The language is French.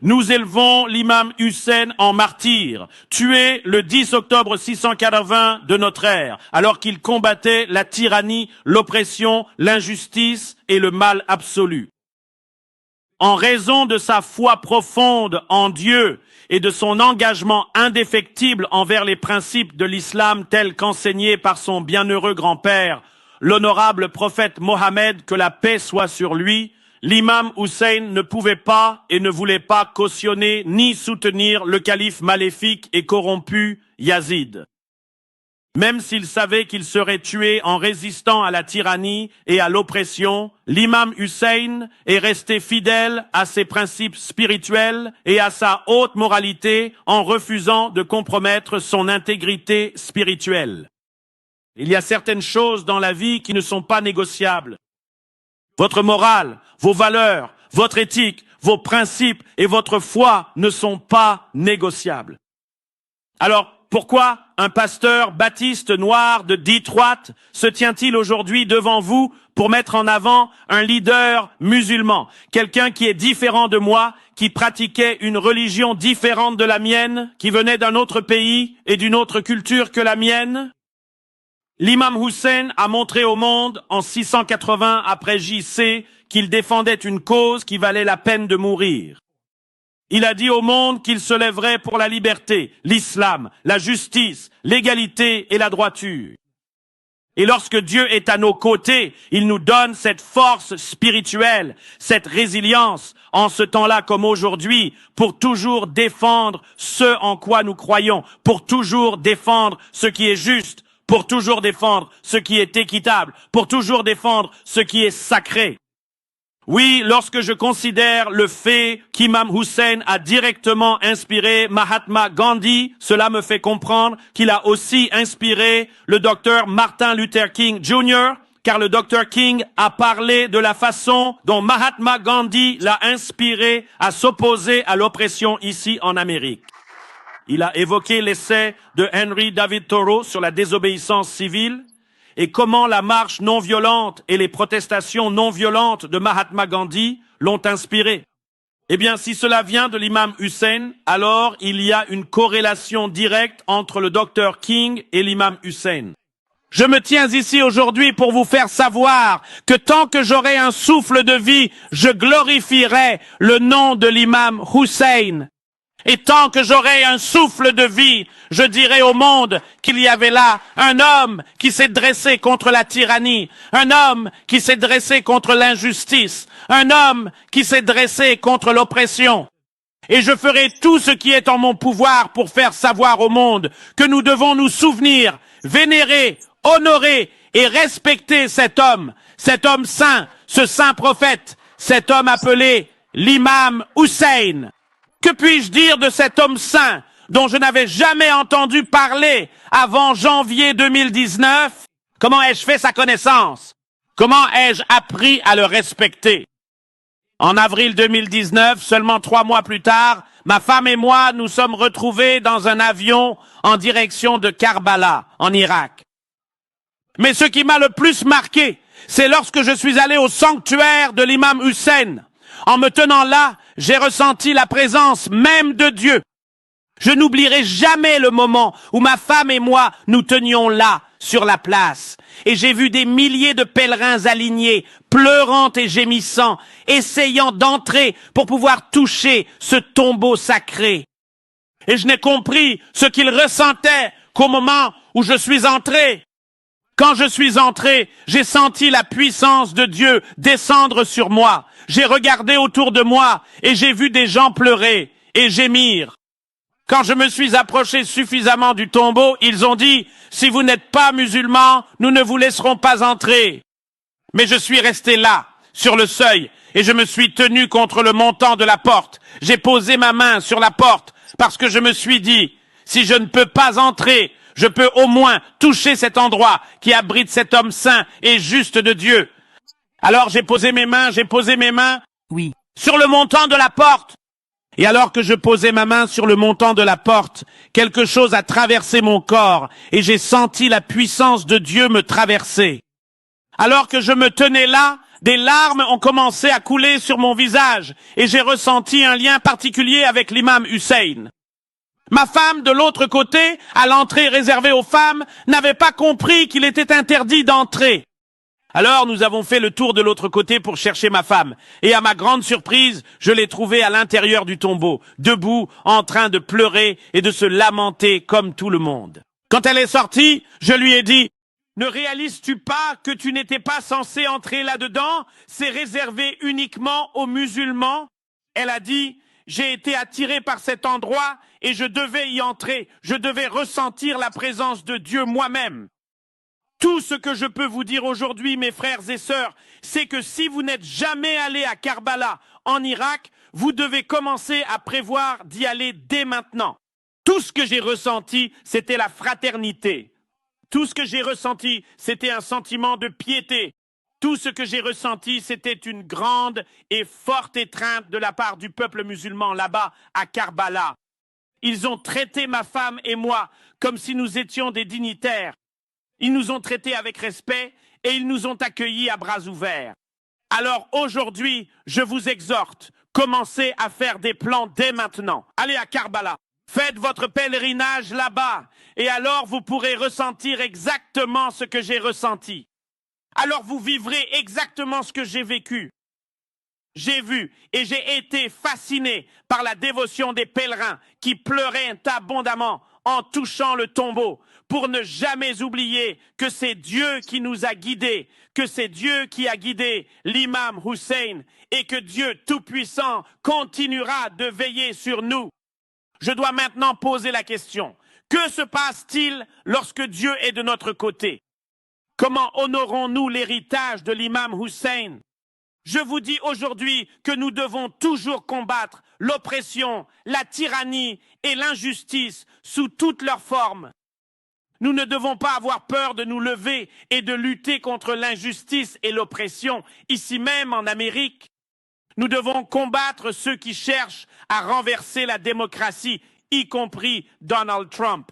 Nous élevons l'imam Hussein en martyr, tué le 10 octobre 680 de notre ère, alors qu'il combattait la tyrannie, l'oppression, l'injustice et le mal absolu. En raison de sa foi profonde en Dieu et de son engagement indéfectible envers les principes de l'islam tels qu'enseignés par son bienheureux grand-père, l'honorable prophète Mohammed, que la paix soit sur lui, l'imam Hussein ne pouvait pas et ne voulait pas cautionner ni soutenir le calife maléfique et corrompu Yazid. Même s'il savait qu'il serait tué en résistant à la tyrannie et à l'oppression, l'imam Hussein est resté fidèle à ses principes spirituels et à sa haute moralité en refusant de compromettre son intégrité spirituelle. Il y a certaines choses dans la vie qui ne sont pas négociables. Votre morale, vos valeurs, votre éthique, vos principes et votre foi ne sont pas négociables. Alors, pourquoi un pasteur baptiste noir de Detroit se tient-il aujourd'hui devant vous pour mettre en avant un leader musulman, quelqu'un qui est différent de moi, qui pratiquait une religion différente de la mienne, qui venait d'un autre pays et d'une autre culture que la mienne? L'imam Hussein a montré au monde en 680 après JC qu'il défendait une cause qui valait la peine de mourir. Il a dit au monde qu'il se lèverait pour la liberté, l'islam, la justice, l'égalité et la droiture. Et lorsque Dieu est à nos côtés, il nous donne cette force spirituelle, cette résilience, en ce temps-là comme aujourd'hui, pour toujours défendre ce en quoi nous croyons, pour toujours défendre ce qui est juste, pour toujours défendre ce qui est équitable, pour toujours défendre ce qui est sacré. Oui, lorsque je considère le fait qu'Imam Hussein a directement inspiré Mahatma Gandhi, cela me fait comprendre qu'il a aussi inspiré le docteur Martin Luther King Jr., car le docteur King a parlé de la façon dont Mahatma Gandhi l'a inspiré à s'opposer à l'oppression ici en Amérique. Il a évoqué l'essai de Henry David Thoreau sur la désobéissance civile, et comment la marche non violente et les protestations non violentes de Mahatma Gandhi l'ont inspiré. Eh bien, si cela vient de l'imam Hussein, alors il y a une corrélation directe entre le docteur King et l'imam Hussein. Je me tiens ici aujourd'hui pour vous faire savoir que tant que j'aurai un souffle de vie, je glorifierai le nom de l'imam Hussein. Et tant que j'aurai un souffle de vie, je dirai au monde qu'il y avait là un homme qui s'est dressé contre la tyrannie, un homme qui s'est dressé contre l'injustice, un homme qui s'est dressé contre l'oppression. Et je ferai tout ce qui est en mon pouvoir pour faire savoir au monde que nous devons nous souvenir, vénérer, honorer et respecter cet homme saint, ce saint prophète, cet homme appelé l'imam Hussein. Que puis-je dire de cet homme saint dont je n'avais jamais entendu parler avant janvier 2019? Comment ai-je fait sa connaissance? Comment ai-je appris à le respecter? En avril 2019, seulement 3 mois plus tard, ma femme et moi nous sommes retrouvés dans un avion en direction de Karbala, en Irak. Mais ce qui m'a le plus marqué, c'est lorsque je suis allé au sanctuaire de l'imam Hussein. En me tenant là, j'ai ressenti la présence même de Dieu. Je n'oublierai jamais le moment où ma femme et moi nous tenions là, sur la place. Et j'ai vu des milliers de pèlerins alignés, pleurant et gémissant, essayant d'entrer pour pouvoir toucher ce tombeau sacré. Et je n'ai compris ce qu'ils ressentaient qu'au moment où je suis entré. Quand je suis entré, j'ai senti la puissance de Dieu descendre sur moi. J'ai regardé autour de moi et j'ai vu des gens pleurer et gémir. Quand je me suis approché suffisamment du tombeau, ils ont dit « Si vous n'êtes pas musulman, nous ne vous laisserons pas entrer ». Mais je suis resté là, sur le seuil, et je me suis tenu contre le montant de la porte. J'ai posé ma main sur la porte parce que je me suis dit « Si je ne peux pas entrer, je peux au moins toucher cet endroit qui abrite cet homme saint et juste de Dieu. » Alors j'ai posé mes mains Oui. sur le montant de la porte. Et alors que je posais ma main sur le montant de la porte, quelque chose a traversé mon corps et j'ai senti la puissance de Dieu me traverser. Alors que je me tenais là, Des larmes ont commencé à couler sur mon visage et j'ai ressenti un lien particulier avec l'imam Hussein. Ma femme, de l'autre côté, à l'entrée réservée aux femmes, n'avait pas compris qu'il était interdit d'entrer. Alors nous avons fait le tour de l'autre côté pour chercher ma femme. Et à ma grande surprise, je l'ai trouvée à l'intérieur du tombeau, debout, en train de pleurer et de se lamenter comme tout le monde. Quand elle est sortie, je lui ai dit « Ne réalises-tu pas que tu n'étais pas censé entrer là-dedans? C'est réservé uniquement aux musulmans ?» Elle a dit « J'ai été attirée par cet endroit et je devais y entrer. Je devais ressentir la présence de Dieu moi-même. » Tout ce que je peux vous dire aujourd'hui, mes frères et sœurs, c'est que si vous n'êtes jamais allés à Karbala, en Irak, vous devez commencer à prévoir d'y aller dès maintenant. Tout ce que j'ai ressenti, c'était la fraternité. Tout ce que j'ai ressenti, c'était un sentiment de piété. Tout ce que j'ai ressenti, c'était une grande et forte étreinte de la part du peuple musulman là-bas, à Karbala. Ils ont traité ma femme et moi comme si nous étions des dignitaires. Ils nous ont traités avec respect et ils nous ont accueillis à bras ouverts. Alors aujourd'hui, je vous exhorte, commencez à faire des plans dès maintenant. Allez à Karbala, faites votre pèlerinage là-bas et alors vous pourrez ressentir exactement ce que j'ai ressenti. Alors vous vivrez exactement ce que j'ai vécu. J'ai vu et j'ai été fasciné par la dévotion des pèlerins qui pleuraient abondamment en touchant le tombeau pour ne jamais oublier que c'est Dieu qui nous a guidés, que c'est Dieu qui a guidé l'imam Hussein et que Dieu Tout-Puissant continuera de veiller sur nous. Je dois maintenant poser la question. Que se passe-t-il lorsque Dieu est de notre côté? Comment honorons-nous l'héritage de l'imam Hussein? Je vous dis aujourd'hui que nous devons toujours combattre l'oppression, la tyrannie et l'injustice sous toutes leurs formes. Nous ne devons pas avoir peur de nous lever et de lutter contre l'injustice et l'oppression, ici même en Amérique. Nous devons combattre ceux qui cherchent à renverser la démocratie, y compris Donald Trump.